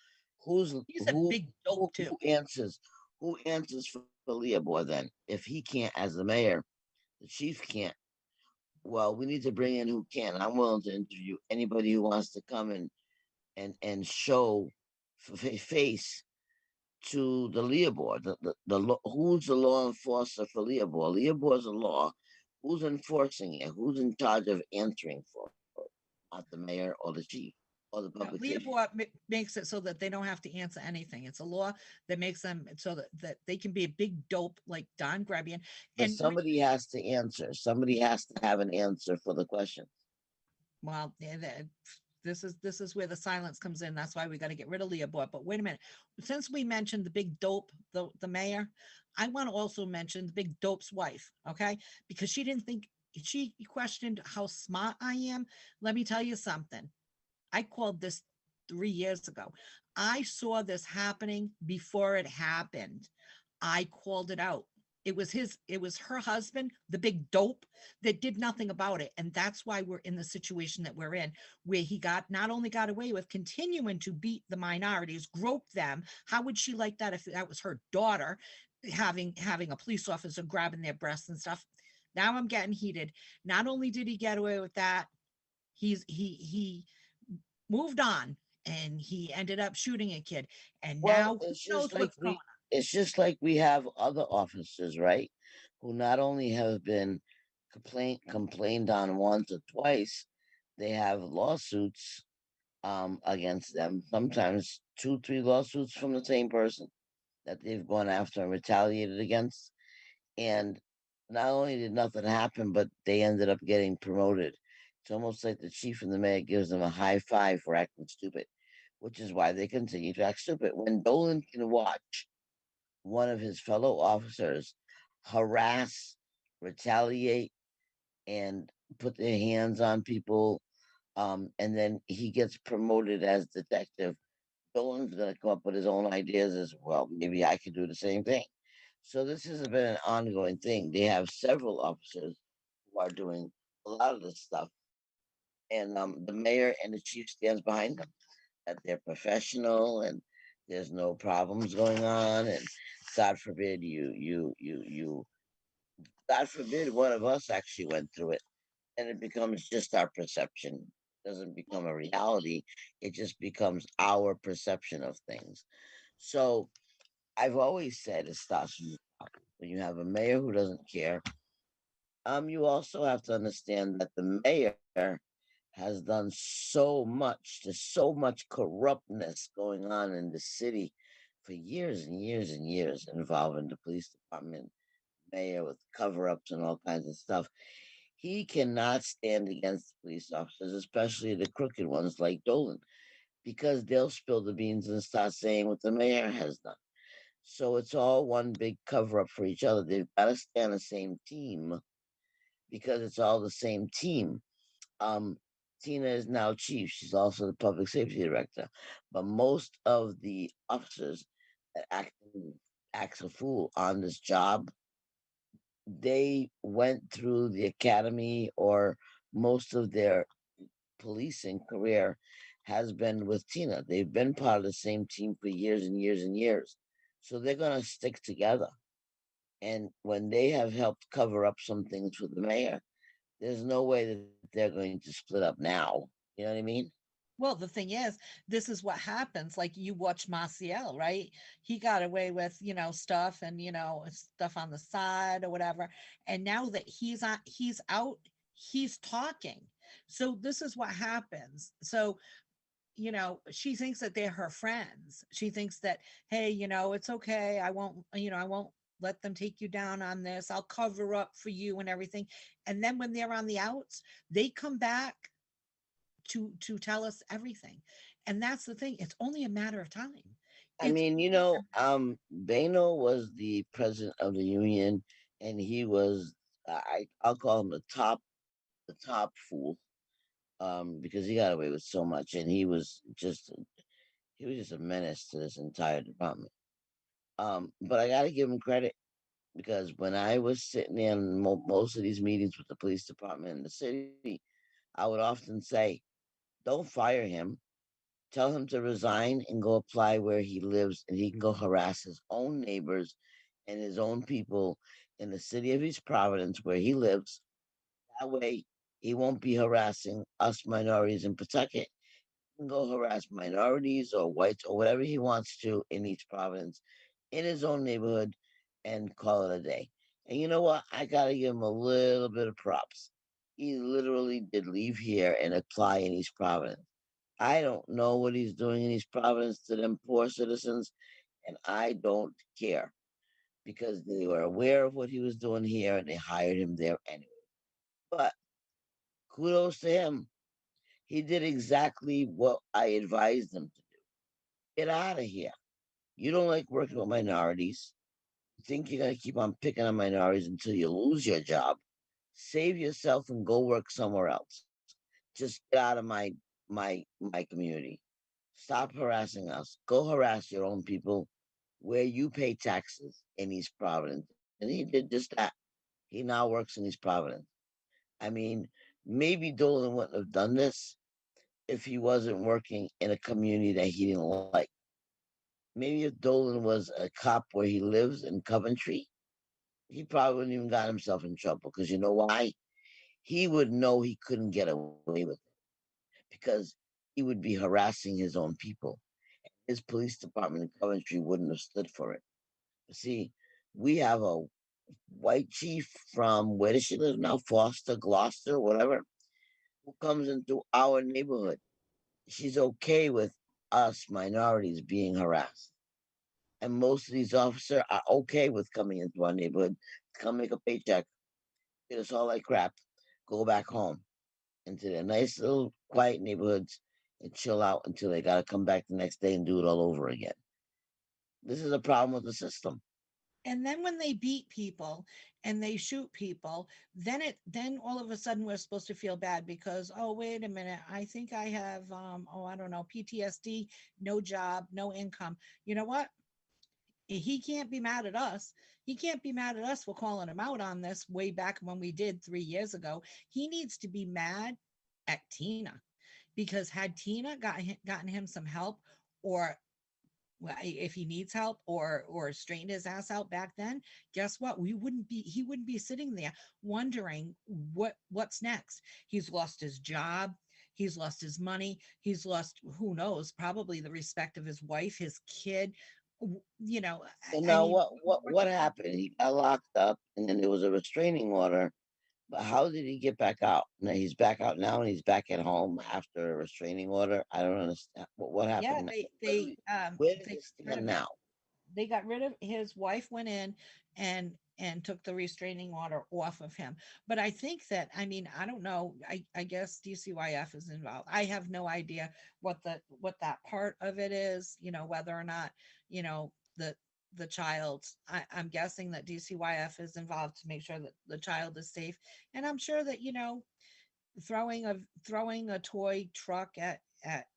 who's he's a big dope too. who answers for Leopold then. If he can't, as the mayor, the chief can't. Well, we need to bring in who can. I'm willing to interview anybody who wants to come and show face to the Leopold. Who's the law enforcer for Leopold? Leopold's a law. Who's enforcing it? Who's in charge of answering for it? Not the mayor or the chief or the No, public safety. Leopold makes it so that they don't have to answer anything. It's a law that makes them so that they can be a big dope like Don Grebian. But And which somebody has to answer. Somebody has to have an answer for the question. Well, yeah, this is where the silence comes in. That's why we got to get rid of Leopold. But wait a minute, since we mentioned the big dope, the mayor, I want to also mention the big dope's wife. Okay, because she didn't think she questioned how smart I am. Let me tell you something. I called this 3 years ago. I saw this happening before it happened. I called it out. It was her husband, the big dope, that did nothing about it. And that's why we're in the situation that we're in, where he got not only got away with continuing to beat the minorities, grope them. How would she like that if that was her daughter having a police officer grabbing their breasts and stuff? Now I'm getting heated. Not only did he get away with that, he moved on and he ended up shooting a kid. And Well, now who knows what's going on. it's just like we have other officers, right? Who not only have been complained on once or twice, they have lawsuits against them. Sometimes two, three lawsuits from the same person that they've gone after and retaliated against. And not only did nothing happen, but they ended up getting promoted. It's almost like the chief and the mayor gives them a high five for acting stupid, which is why they continue to act stupid. When Dolan can watch one of his fellow officers harass, retaliate, and put their hands on people, and then he gets promoted as detective, Dolan's going to come up with his own ideas as well. Maybe I could do the same thing. So this has been an ongoing thing. They have several officers who are doing a lot of this stuff, and the mayor and the chief stands behind them. that they're professional and there's no problems going on, and God forbid you God forbid one of us actually went through it, and it becomes just our perception. It doesn't become a reality. It just becomes our perception of things. So I've always said it starts from the top. When you have a mayor who doesn't care, you also have to understand that the mayor has done so much. There's so much corruptness going on in the city for years and years and years involving the police department, mayor with cover ups and all kinds of stuff. He cannot stand against police officers, especially the crooked ones like Dolan, because they'll spill the beans and start saying what the mayor has done. So it's all one big cover up for each other. They've got to stay on the same team because it's all the same team. Um, Tina is now chief. She's also the public safety director. But most of the officers that acts a fool on this job, they went through the academy, or most of their policing career has been with Tina. They've been part of the same team for years and years and years. So they're going to stick together. And when they have helped cover up some things for the mayor, there's no way that they're going to split up now. You know what I mean? Well, the thing is, this is what happens. Like you watch Maciel, right? He got away with, stuff and, stuff on the side or whatever. And now that he's out, he's talking. So this is what happens. So, she thinks that they're her friends. She thinks that, hey, it's okay. I won't let them take you down on this. I'll cover up for you and everything. And then when they're on the outs, they come back to tell us everything. And that's the thing. It's only a matter of time. I It's mean, Bano was the president of the union, and he was, I'll call him the top fool, because he got away with so much, and he was just a menace to this entire department. But I got to give him credit, because when I was sitting in most of these meetings with the police department in the city, I would often say, "Don't fire him. Tell him to resign and go apply where he lives, and he can go harass his own neighbors and his own people in the city of East Providence where he lives. That way, he won't be harassing us minorities in Pawtucket. He can go harass minorities or whites or whatever he wants to in East Providence in his own neighborhood and call it a day." And you know what? I got to give him a little bit of props. He literally did leave here and apply in East Providence. I don't know what he's doing in East Providence to them poor citizens, and I don't care, because they were aware of what he was doing here and they hired him there anyway. But kudos to him. He did exactly what I advised him to do. Get out of here. You don't like working with minorities. You think you're going to keep on picking on minorities until you lose your job. Save yourself and go work somewhere else. Just get out of my community. Stop harassing us. Go harass your own people where you pay taxes in East Providence. And he did just that. He now works in East Providence. I mean, maybe Dolan wouldn't have done this if he wasn't working in a community that he didn't like. Maybe if Dolan was a cop where he lives in Coventry, he probably wouldn't even got himself in trouble. Because you know why? He would know he couldn't get away with it, because he would be harassing his own people. His police department in Coventry wouldn't have stood for it. See, we have a white chief from, where does she live now? Foster, Gloucester, whatever, who comes into our neighborhood. She's okay with us minorities being harassed. And most of these officers are okay with coming into our neighborhood, come make a paycheck, get us all like crap, go back home into their nice little quiet neighborhoods and chill out until they got to come back the next day and do it all over again. This is a problem with the system. And then when they beat people and they shoot people, then all of a sudden we're supposed to feel bad because, oh, wait a minute, I think I have I don't know, PTSD, no job, no income. You know what? He can't be mad at us. He can't be mad at us for calling him out on this way back when we did 3 years ago. He needs to be mad at Tina. because had Tina gotten him some help, or if he needs help, or straighten his ass out back then, guess what, he wouldn't be sitting there wondering what's next. He's lost his job, he's lost his money, he's lost, who knows, probably the respect of his wife, his kid. You know, So I now mean, what happened? He got locked up, and then there was a restraining order. But how did he get back out? Now he's back out now, and he's back at home after a restraining order. I don't understand what yeah, happened. Where does they it got rid stand of him. now? They got rid of his wife, went in and took the restraining order off of him. But I think that, I mean, I don't know, I guess DCYF is involved. I have no idea what that part of it is, whether or not, you know the child, I'm guessing that DCYF is involved to make sure that the child is safe. And I'm sure that, throwing a throwing a toy truck at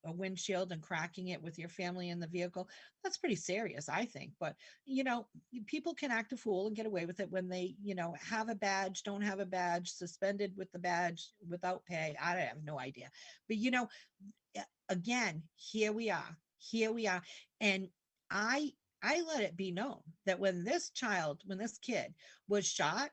a windshield and cracking it with your family in the vehicle, that's pretty serious, I think. But people can act a fool and get away with it when they have a badge, don't have a badge, suspended with the badge, without pay. I have no idea. But again, here we are. And I let it be known that when this kid was shot,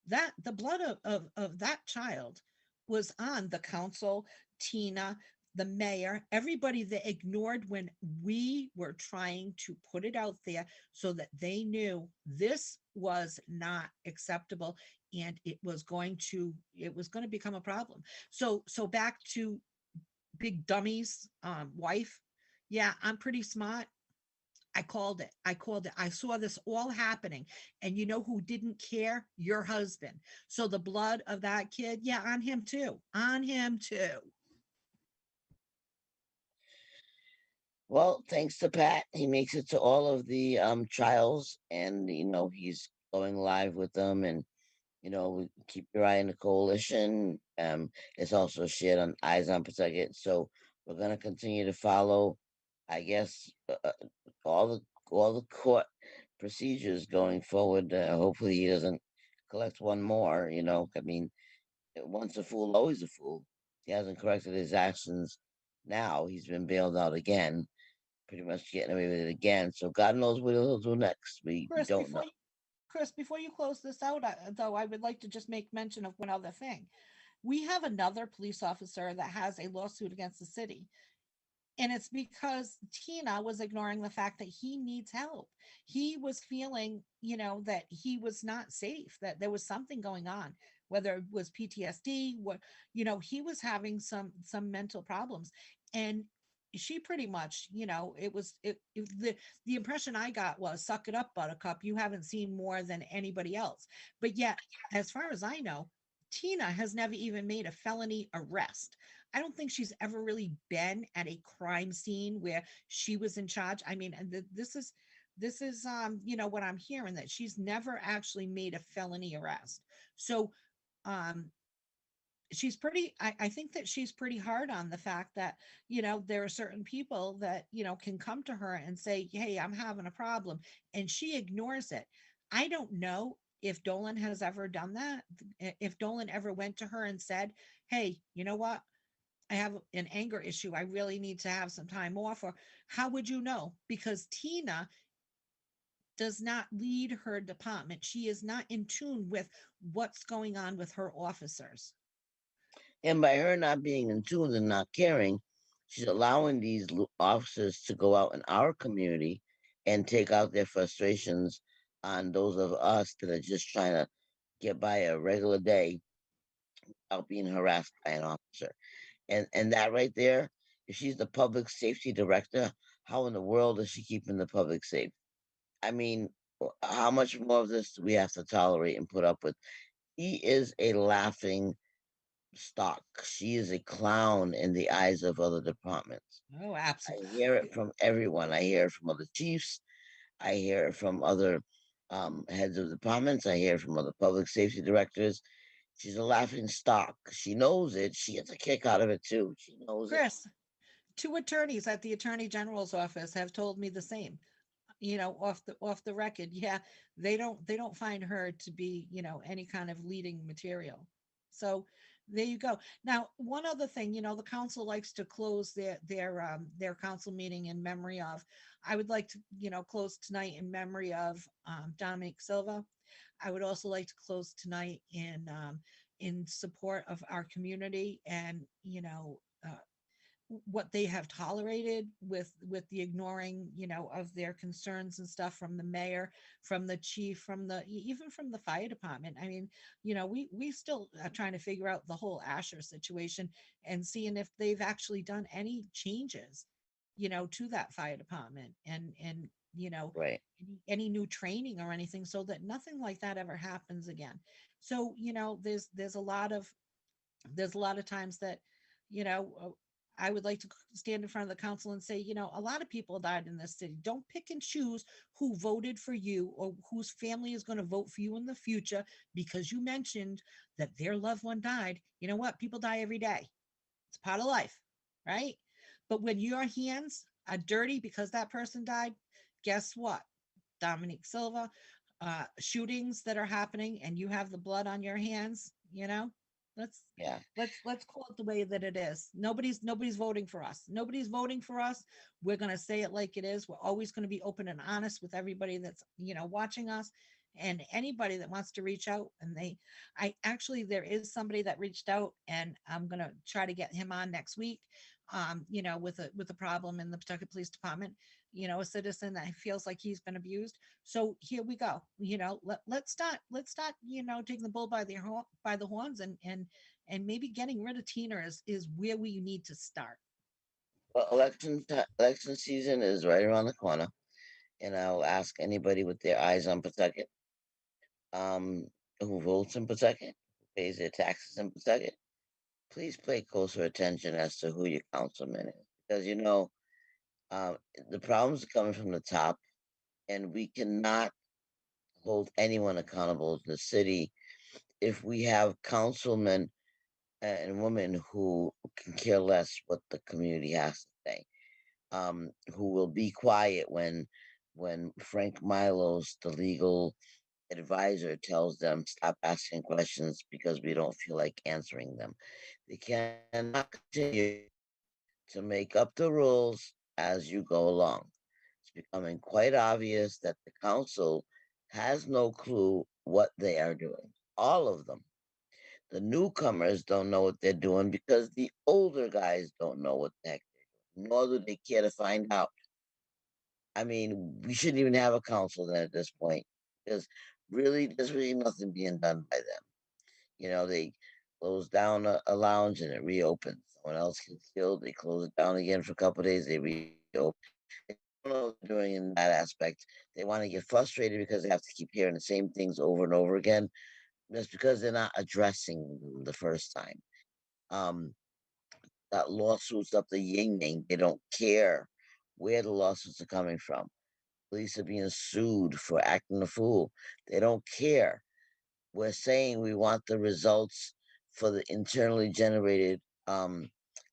that the blood of that child was on the council, Tina, the mayor, everybody that ignored when we were trying to put it out there so that they knew this was not acceptable, and it was going to become a problem. So back to Big Dummy's wife. Yeah, I'm pretty smart. I called it. I called it. I saw this all happening. And you know who didn't care? Your husband. So the blood of that kid, yeah, on him too. On him too. Well, thanks to Pat, he makes it to all of the trials, and he's going live with them, and keep your eye on the coalition. It's also shared on Eyes on Pawtucket, so we're gonna continue to follow, I guess, all the court procedures going forward. Hopefully, he doesn't collect one more. I mean, once a fool, always a fool. He hasn't corrected his actions. Now he's been bailed out again, pretty much getting away with it again. So God knows what he'll do next. We Chris, don't know. before you close this out, though, I would like to just make mention of one other thing. We have another police officer that has a lawsuit against the city. And it's because Tina was ignoring the fact that he needs help. He was feeling, that he was not safe, that there was something going on, whether it was PTSD, he was having some mental problems. And she pretty much, the impression I got was, suck it up, buttercup. You haven't seen more than anybody else. But yet, as far as I know, Tina has never even made a felony arrest. I don't think she's ever really been at a crime scene where she was in charge. I mean, and this is what I'm hearing, that she's never actually made a felony arrest. So um I think that she's pretty hard on the fact that, there are certain people that, can come to her and say, hey, I'm having a problem, and she ignores it. I don't know if Dolan has ever done that, if Dolan ever went to her and said, hey, you know what, I have an anger issue, I really need to have some time off. Or how would you know? Because Tina does not lead her department. She is not in tune with what's going on with her officers. And by her not being in tune and not caring, she's allowing these officers to go out in our community and take out their frustrations on those of us that are just trying to get by a regular day without being harassed by an officer. And that right there, if she's the public safety director, how in the world is she keeping the public safe? I mean, how much more of this do we have to tolerate and put up with? He is a laughing stock. She is a clown in the eyes of other departments. Oh, I absolutely. hear it from everyone. I hear it from other chiefs. I hear it from other heads of departments. I hear it from other public safety directors. She's a laughing stock. She knows it. She gets a kick out of it too. She knows it. Chris, two attorneys at the attorney general's office have told me the same, off the record. Yeah, they don't find her to be, any kind of leading material. So there you go. Now, one other thing, the council likes to close their council meeting in memory of. I would like to, close tonight in memory of Dominic Silva. I would also like to close tonight in support of our community and what they have tolerated with the ignoring of their concerns and stuff from the mayor, from the chief, from the even from the fire department. I mean, we still are trying to figure out the whole Asher situation and seeing if they've actually done any changes to that fire department and you know Right. any new training or anything so that nothing like that ever happens again. So there's a lot of times that you know uh, I would like to stand in front of the council and say, a lot of people died in this city. Don't pick and choose who voted for you or whose family is going to vote for you in the future because you mentioned that their loved one died. You know what? People die every day. It's part of life, right? But when your hands are dirty because that person died, guess what? Dominique Silva, shootings that are happening, and you have the blood on your hands. Let's Yeah. let's call it the way that it is. Nobody's voting for us. Nobody's voting for us. We're gonna say it like it is. We're always gonna be open and honest with everybody that's watching us, and anybody that wants to reach out. And I actually there is somebody that reached out, and I'm gonna try to get him on next week. With a problem in the Pawtucket Police Department, a citizen that feels like he's been abused. So here we go. Let's start taking the bull by the horns and maybe getting rid of Tina is where we need to start. Well, election season is right around the corner, and I'll ask anybody with their eyes on Pawtucket, um, who votes in Pawtucket, who pays their taxes in Pawtucket, please pay closer attention as to who your councilman is, because um, the problems are coming from the top, and we cannot hold anyone accountable in the city if we have councilmen and women who can care less what the community has to say, who will be quiet when Frank Milos, the legal advisor, tells them stop asking questions because we don't feel like answering them. They cannot continue to make up the rules as you go along. It's becoming quite obvious that the council has no clue what they are doing. All of them. The newcomers don't know what they're doing because the older guys don't know what the heck they're doing, nor do they care to find out. I mean, we shouldn't even have a council then at this point because really, there's really nothing being done by them. They close down a lounge and it reopens. Someone else gets killed, they close it down again for a couple of days, they reopen. They don't know what they're doing in that aspect. They want to get frustrated because they have to keep hearing the same things over and over again. That's because they're not addressing them the first time. Um, got lawsuits up the yin yang. They don't care where the lawsuits are coming from. Police are being sued for acting a fool. They don't care. We're saying we want the results for the internally generated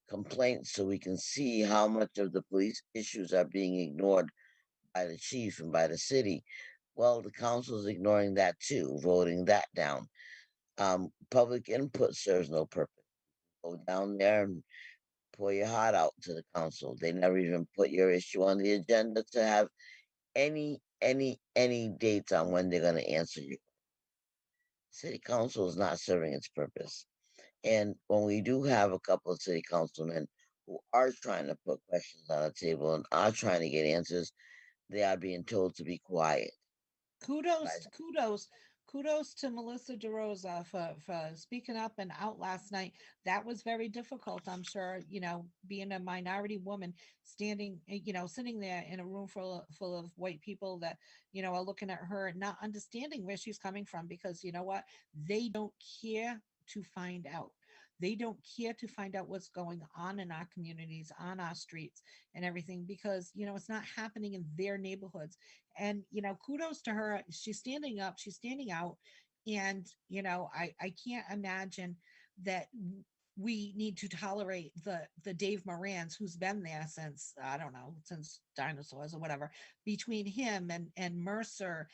complaints so we can see how much of the police issues are being ignored by the chief and by the city. Well, the council is ignoring that too, voting that down. Public input serves no purpose. Go down there and pour your heart out to the council. They never even put your issue on the agenda to have any dates on when they're going to answer you. City council is not serving its purpose. And when we do have a couple of city councilmen who are trying to put questions on the table and are trying to get answers, they are being told to be quiet by kudos them. kudos kudos to Melissa DeRosa for speaking up and out last night. That was very difficult, I'm sure, being a minority woman, standing, sitting there in a room full of white people that are looking at her and not understanding where she's coming from, because you know what, they don't care to find out. They don't care to find out what's going on in our communities, on our streets, and everything, because it's not happening in their neighborhoods. And kudos to her. She's standing up, she's standing out. And I can't imagine that we need to tolerate the Dave Morans, who's been there since, I don't know, since dinosaurs or whatever, between him and Mercer.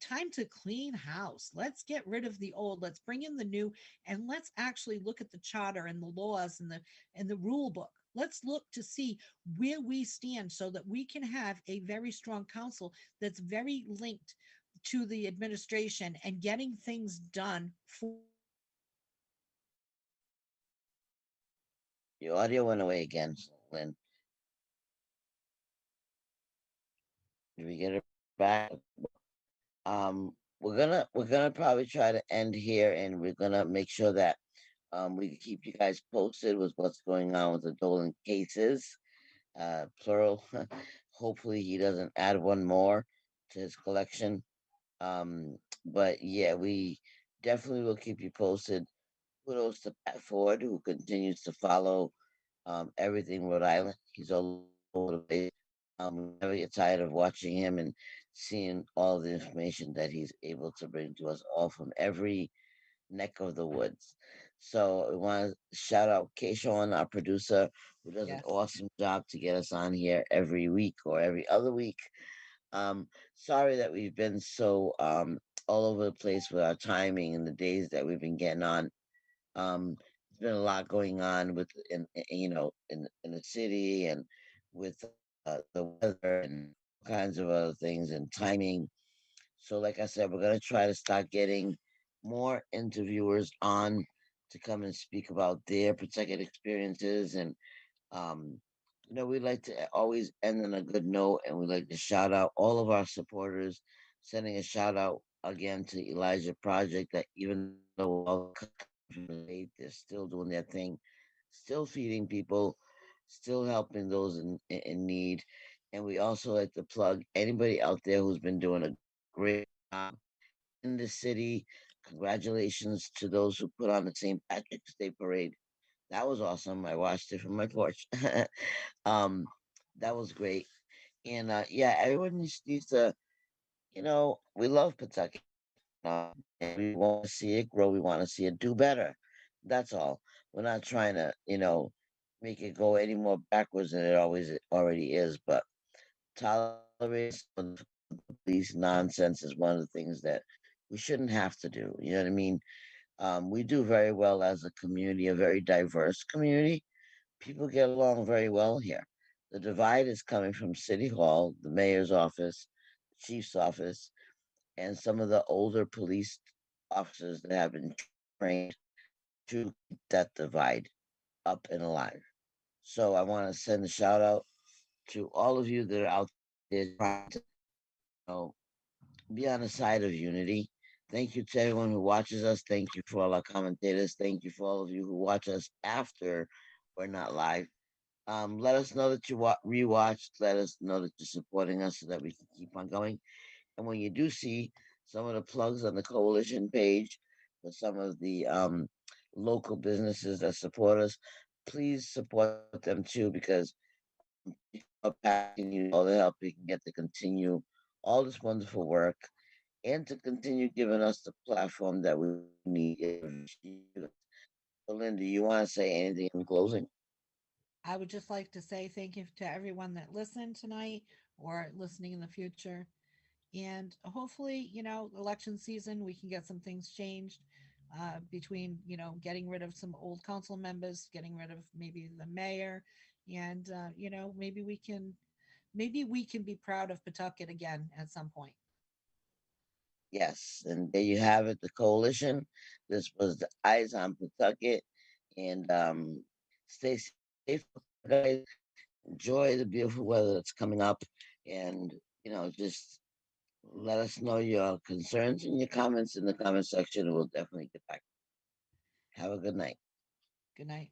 time to clean house. Let's get rid of the old. Let's bring in the new, and let's actually look at the charter and the laws and the rule book. Let's look to see where we stand so that we can have a very strong council that's very linked to the administration and getting things done for the people. Your audio went away again, Lynn. Did we get it back? We're gonna probably try to end here, and we're gonna make sure that we keep you guys posted with what's going on with the Dolan cases, plural. Hopefully, he doesn't add one more to his collection. But yeah, we definitely will keep you posted. Kudos to Pat Ford, who continues to follow everything Rhode Island. He's all over the place. We never get tired of watching him and seeing all the information that he's able to bring to us all from every neck of the woods. So we want to shout out Keishon, our producer, who does an Yes. awesome job to get us on here every week or every other week. Sorry that we've been so all over the place with our timing and the days that we've been getting on. There's been a lot going on with in the city and with the weather and all kinds of other things and timing. So, like I said, we're gonna try to start getting more interviewers on to come and speak about their particular experiences. And um, we like to always end on a good note, and we like to shout out all of our supporters. Sending a shout out again to Elijah Project that even though we're all coming from the state, they're still doing their thing, still feeding people, still helping those in need. And we also like to plug anybody out there who's been doing a great job in the city. Congratulations to those who put on the St. Patrick's Day parade. That was awesome. I watched it from my porch. um, that was great. And yeah, everyone needs to, we love Pawtucket, and we want to see it grow. We want to see it do better. That's all. We're not trying to, make it go any more backwards than it always already is. But tolerating some of the police nonsense is one of the things that we shouldn't have to do. You know what I mean? We do very well as a community, a very diverse community. People get along very well here. The divide is coming from City Hall, the mayor's office, the chief's office, and some of the older police officers that have been trained to keep that divide up and alive. So I want to send a shout out to all of you that are out there trying to, know, be on the side of unity. Thank you to everyone who watches us. Thank you for all our commentators. Thank you for all of you who watch us after we're not live. Let us know that you rewatched. Let us know that you're supporting us so that we can keep on going. And when you do see some of the plugs on the coalition page for some of the local businesses that support us, please support them too because people are Pat can use all the help he can get to continue all this wonderful work and to continue giving us the platform that we need in order to reach you guys. So, Linda, you want to say anything in closing? I would just like to say thank you to everyone that listened tonight or listening in the future. And hopefully, election season, we can get some things changed between, getting rid of some old council members, getting rid of maybe the mayor, and, maybe we can be proud of Pawtucket again at some point. Yes, and there you have it, the coalition. This was the Eyes on Pawtucket, and stay safe out there, guys. Enjoy the beautiful weather that's coming up, and just let us know your concerns and your comments in the comment section, and we'll definitely get back. Have a good night. Good night.